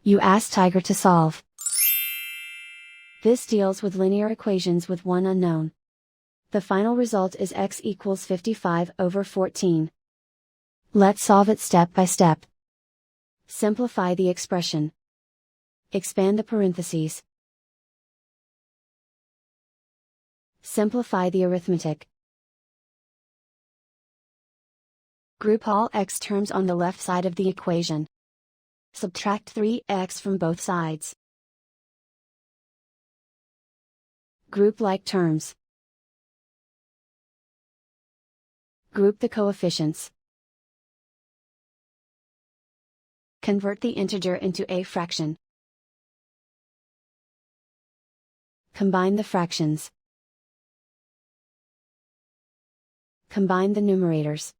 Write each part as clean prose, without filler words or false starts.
You ask Tiger to solve. This deals with linear equations with one unknown. The final result is x equals 55/14. Let's solve it step by step. Simplify the expression. Expand the parentheses. Simplify the arithmetic. Group all x terms on the left side of the equation. Subtract 3x from both sides. Group like terms. Group the coefficients. Convert the integer into a fraction. Combine the fractions. Combine the numerators.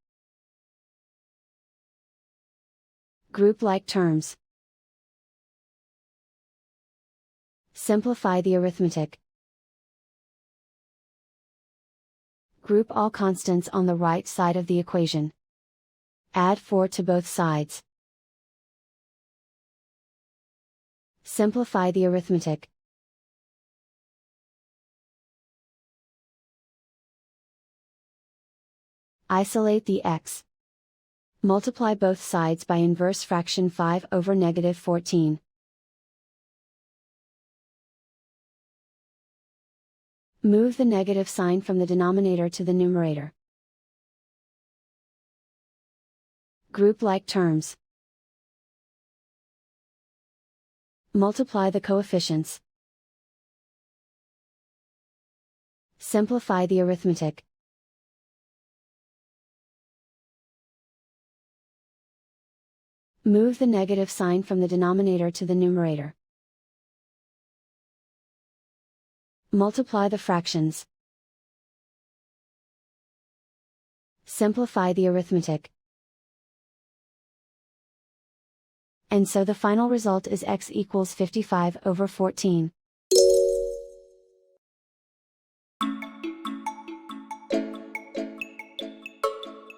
Group like terms. Simplify the arithmetic. Group all constants on the right side of the equation. Add 4 to both sides. Simplify the arithmetic. Isolate the x. Multiply both sides by inverse fraction 5/14. Move the negative sign from the denominator to the numerator. Group like terms. Multiply the coefficients. Simplify the arithmetic. Move the negative sign from the denominator to the numerator. Multiply the fractions. Simplify the arithmetic. And so the final result is x equals 55/14.